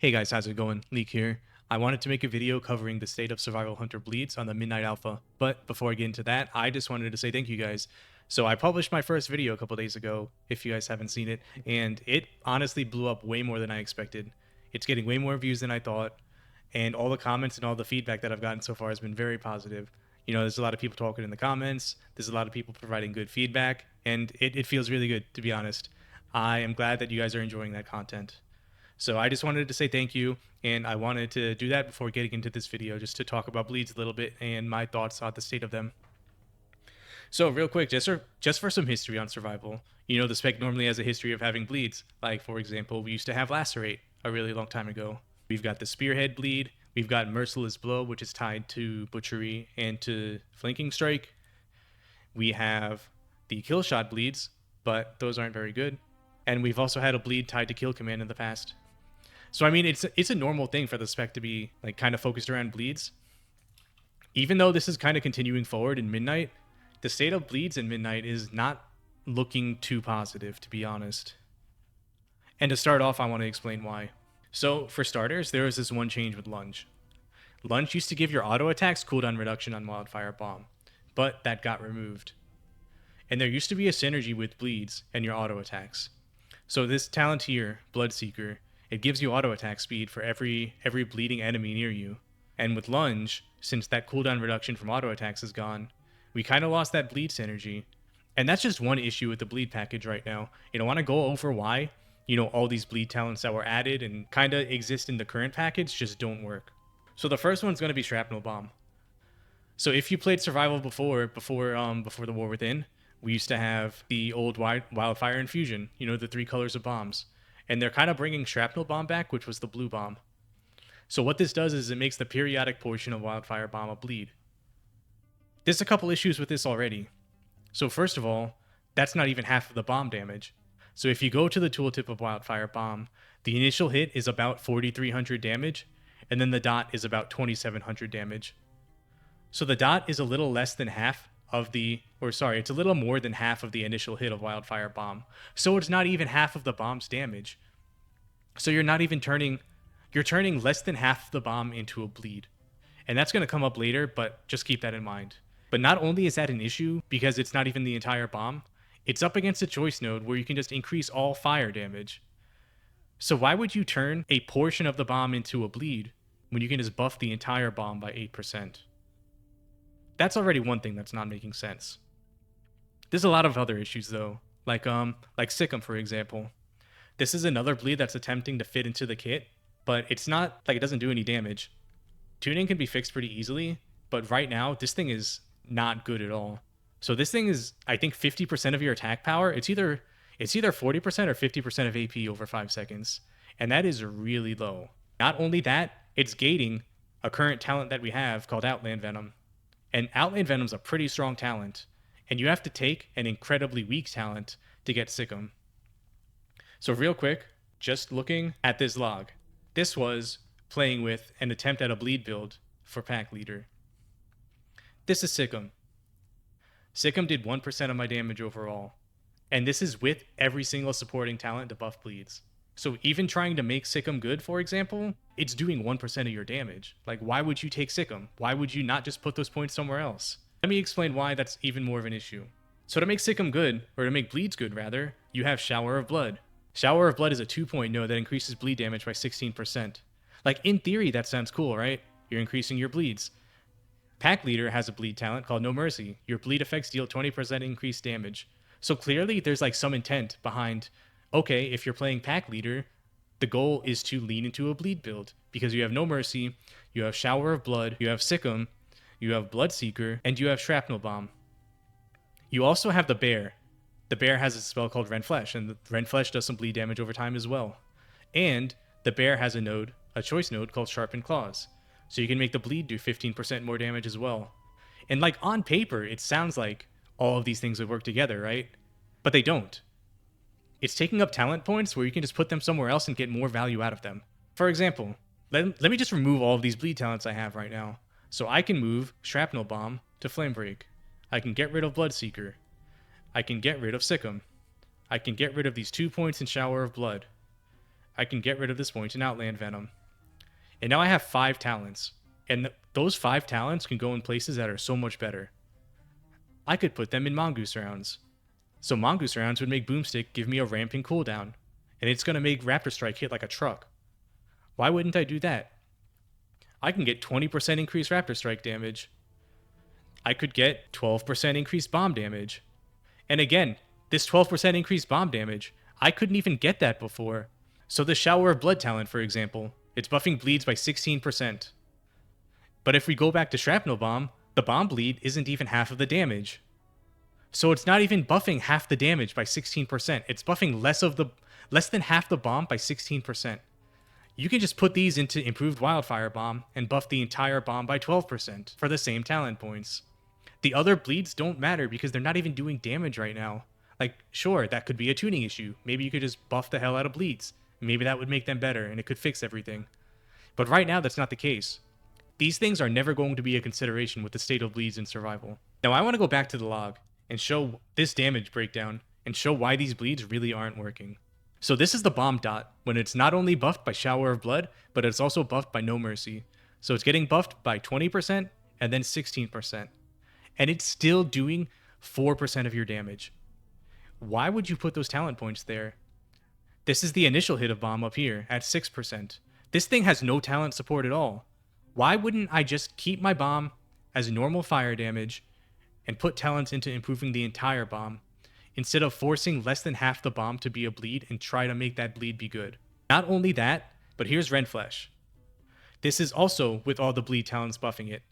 Hey guys, how's it going? Leak here. I wanted to make a video covering the state of Survival Hunter Bleeds on the Midnight Alpha, but before I get into that, I just wanted to say thank you guys. So I published my first video a couple days ago, if you guys haven't seen it, and it honestly blew up way more than I expected. It's getting way more views than I thought, and all the comments and all the feedback that I've gotten so far has been very positive. You know, there's a lot of people talking in the comments, there's a lot of people providing good feedback, and it feels really good, to be honest. I am glad that you guys are enjoying that content. So I just wanted to say thank you, and I wanted to do that before getting into this video, just to talk about bleeds a little bit and my thoughts on the state of them. So real quick, just for some history on survival, you know the spec normally has a history of having bleeds. Like for example, we used to have lacerate a really long time ago. We've got the spearhead bleed. We've got merciless blow, which is tied to butchery and to flanking strike. We have the kill shot bleeds, but those aren't very good. And we've also had a bleed tied to kill command in the past. So I mean, it's a normal thing for the spec to be like kind of focused around bleeds. Even though this is kind of continuing forward in Midnight, the state of bleeds in Midnight is not looking too positive, to be honest. And to start off, I want to explain why. So for starters, there was this one change with Lunge. Lunge used to give your auto attacks cooldown reduction on Wildfire Bomb, but that got removed. And there used to be a synergy with bleeds and your auto attacks. So this talent here, Bloodseeker, it gives you auto attack speed for every bleeding enemy near you. And with Lunge, since that cooldown reduction from auto attacks is gone, we kind of lost that bleed synergy. And that's just one issue with the bleed package right now. You know, I want to go over why, you know, all these bleed talents that were added and kind of exist in the current package just don't work. So the first one's going to be Shrapnel Bomb. So if you played Survival before the War Within, we used to have the old Wildfire Infusion, you know, the 3 colors of bombs. And they're kind of bringing Shrapnel Bomb back, which was the blue bomb. So what this does is it makes the periodic portion of Wildfire Bomb a bleed. There's a couple issues with this already. So first of all, that's not even half of the bomb damage. So if you go to the tooltip of Wildfire Bomb, the initial hit is about 4,300 damage, and then the dot is about 2,700 damage. So the dot is a little less than half of it's a little more than half of the initial hit of Wildfire Bomb. So it's not even half of the bomb's damage. So you're turning less than half of the bomb into a bleed. And that's going to come up later, but just keep that in mind. But not only is that an issue because it's not even the entire bomb, it's up against a choice node where you can just increase all fire damage. So why would you turn a portion of the bomb into a bleed when you can just buff the entire bomb by 8%? That's already one thing that's not making sense. There's a lot of other issues though, like Sic Em, for example. This is another bleed that's attempting to fit into the kit, but it's not like it doesn't do any damage. Tuning can be fixed pretty easily, but right now this thing is not good at all. So this thing is, I think, 50% of your attack power. It's either 40% or 50% of AP over 5 seconds, and that is really low. Not only that, it's gating a current talent that we have called Outland Venom. And Outland Venom's a pretty strong talent, and you have to take an incredibly weak talent to get Sic Em. So real quick, just looking at this log, this was playing with an attempt at a bleed build for Pack Leader. This is Sic Em. Sic Em did 1% of my damage overall, and this is with every single supporting talent to buff bleeds. So even trying to make Sic Em good, for example, it's doing 1% of your damage. Like, why would you take Sic Em? Why would you not just put those points somewhere else? Let me explain why that's even more of an issue. So to make Sic Em good, or to make bleeds good rather, you have Shower of Blood. Shower of Blood is a 2-point node that increases bleed damage by 16%. Like, in theory, that sounds cool, right? You're increasing your bleeds. Pack Leader has a bleed talent called No Mercy. Your bleed effects deal 20% increased damage. So clearly, there's like some intent behind, okay, if you're playing Pack Leader, the goal is to lean into a bleed build because you have No Mercy, you have Shower of Blood, you have Sic Em, you have Bloodseeker, and you have Shrapnel Bomb. You also have the Bear. The Bear has a spell called Rend Flesh, and the Rend Flesh does some bleed damage over time as well. And the Bear has a choice node called Sharpened Claws. So you can make the bleed do 15% more damage as well. And like on paper, it sounds like all of these things would work together, right? But they don't. It's taking up talent points where you can just put them somewhere else and get more value out of them. For example, let me just remove all of these bleed talents I have right now. So I can move Shrapnel Bomb to Flame Break. I can get rid of Bloodseeker. I can get rid of Sic Em. I can get rid of these 2 points in Shower of Blood. I can get rid of this point and Outland Venom. And now I have 5 talents. And those 5 talents can go in places that are so much better. I could put them in Mongoose rounds. So Mongoose rounds would make Boomstick give me a ramping cooldown. And it's going to make Raptor Strike hit like a truck. Why wouldn't I do that? I can get 20% increased Raptor Strike damage. I could get 12% increased bomb damage. And again, this 12% increased bomb damage, I couldn't even get that before. So the Shower of Blood talent, for example, it's buffing bleeds by 16%. But if we go back to Shrapnel Bomb, the bomb bleed isn't even half of the damage. So it's not even buffing half the damage by 16%. It's buffing less than half the bomb by 16%. You can just put these into Improved Wildfire Bomb and buff the entire bomb by 12% for the same talent points. The other bleeds don't matter because they're not even doing damage right now. Like, sure, that could be a tuning issue. Maybe you could just buff the hell out of bleeds. Maybe that would make them better and it could fix everything. But right now, that's not the case. These things are never going to be a consideration with the state of bleeds in survival. Now, I want to go back to the log and show this damage breakdown and show why these bleeds really aren't working. So this is the bomb dot when it's not only buffed by Shower of Blood, but it's also buffed by No Mercy. So it's getting buffed by 20% and then 16%. And it's still doing 4% of your damage. Why would you put those talent points there? This is the initial hit of bomb up here at 6%. This thing has no talent support at all. Why wouldn't I just keep my bomb as normal fire damage and put talents into improving the entire bomb, instead of forcing less than half the bomb to be a bleed and try to make that bleed be good? Not only that, but here's Renflesh. This is also with all the bleed talents buffing it.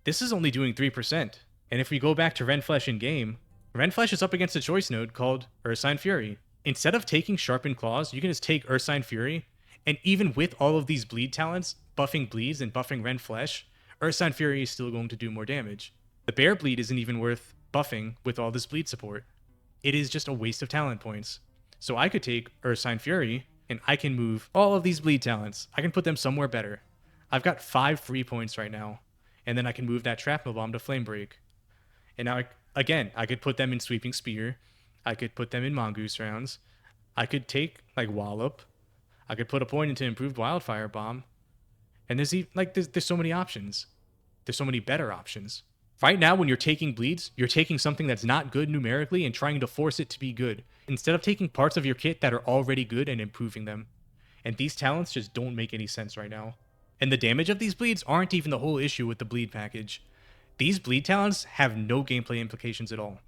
This is only doing 3%. And if we go back to Renflesh in game, Renflesh is up against a choice node called Ursine Fury. Instead of taking Sharpened Claws, you can just take Ursine Fury, and even with all of these bleed talents, buffing bleeds and buffing Renflesh, Ursine Fury is still going to do more damage. The Bear Bleed isn't even worth buffing with all this bleed support. It is just a waste of talent points. So I could take Ursine Fury, and I can move all of these bleed talents. I can put them somewhere better. I've got 5 free points right now, and then I can move that Shrapnel Bomb to Flame Break. And now, again, I could put them in Sweeping Spear. I could put them in Mongoose rounds. I could take, like, Wallop. I could put a point into Improved Wildfire Bomb. And there's so many options. There's so many better options. Right now, when you're taking bleeds, you're taking something that's not good numerically and trying to force it to be good, instead of taking parts of your kit that are already good and improving them. And these talents just don't make any sense right now. And the damage of these bleeds aren't even the whole issue with the bleed package. These bleed talents have no gameplay implications at all.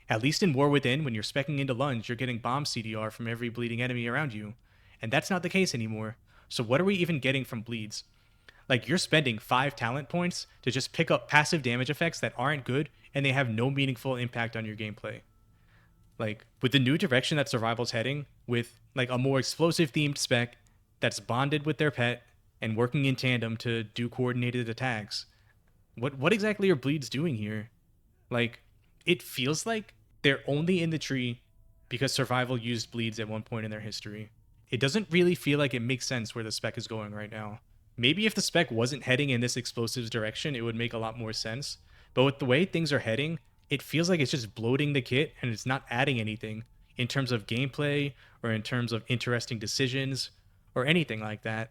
At least in War Within, when you're speccing into Lunge, you're getting bomb CDR from every bleeding enemy around you. And that's not the case anymore. So what are we even getting from bleeds? Like, you're spending 5 talent points to just pick up passive damage effects that aren't good, and they have no meaningful impact on your gameplay. Like, with the new direction that Survival's heading, with, like, a more explosive-themed spec that's bonded with their pet and working in tandem to do coordinated attacks, what exactly are bleeds doing here? Like, it feels like they're only in the tree because Survival used bleeds at one point in their history. It doesn't really feel like it makes sense where the spec is going right now. Maybe if the spec wasn't heading in this explosives direction, it would make a lot more sense. But with the way things are heading, it feels like it's just bloating the kit and it's not adding anything in terms of gameplay or in terms of interesting decisions or anything like that.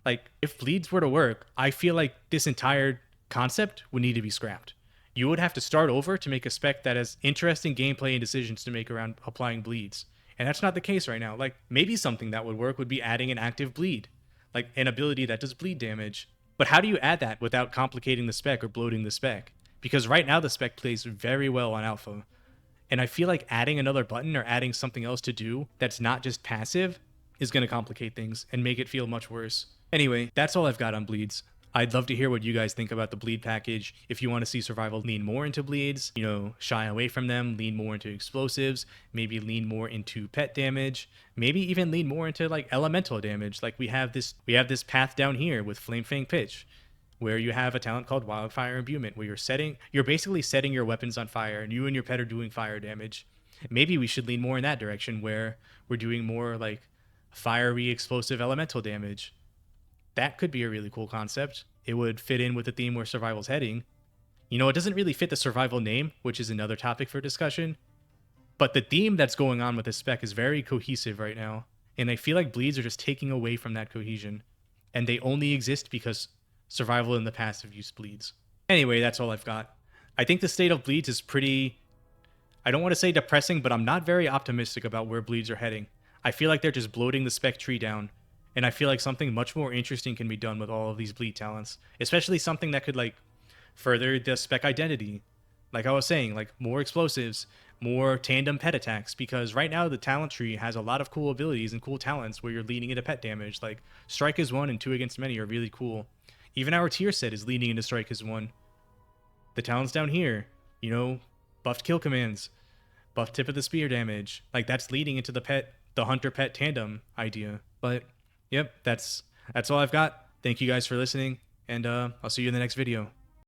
Like, if bleeds were to work, I feel like this entire concept would need to be scrapped. You would have to start over to make a spec that has interesting gameplay and decisions to make around applying bleeds. And that's not the case right now. Like, maybe something that would work would be adding an active bleed. Like, an ability that does bleed damage. But how do you add that without complicating the spec or bloating the spec? Because right now the spec plays very well on alpha. And I feel like adding another button or adding something else to do that's not just passive is going to complicate things and make it feel much worse. Anyway, that's all I've got on bleeds. I'd love to hear what you guys think about the bleed package. If you want to see Survival lean more into bleeds, shy away from them, lean more into explosives, maybe lean more into pet damage, maybe even lean more into like elemental damage. Like we have this path down here with Flame Fang Pitch, where you have a talent called Wildfire Imbuement, where you're basically setting your weapons on fire and you and your pet are doing fire damage. Maybe we should lean more in that direction where we're doing more like fiery explosive elemental damage. That could be a really cool concept. It would fit in with the theme where Survival's heading. It doesn't really fit the Survival name, which is another topic for discussion. But the theme that's going on with this spec is very cohesive right now. And I feel like bleeds are just taking away from that cohesion. And they only exist because survival in the past have used bleeds. Anyway, that's all I've got. I think the state of bleeds is pretty, I don't want to say depressing, but I'm not very optimistic about where bleeds are heading. I feel like they're just bloating the spec tree down. And I feel like something much more interesting can be done with all of these bleed talents, especially something that could like further the spec identity. Like I was saying, like more explosives, more tandem pet attacks, because right now the talent tree has a lot of cool abilities and cool talents where you're leaning into pet damage. Like strike is one and 2 against many are really cool. Even our tier set is leaning into strike is one. The talents down here, you know, buffed kill commands, buff tip of the spear damage. Like that's leading into the hunter pet tandem idea. But yep, that's all I've got. Thank you guys for listening, and I'll see you in the next video.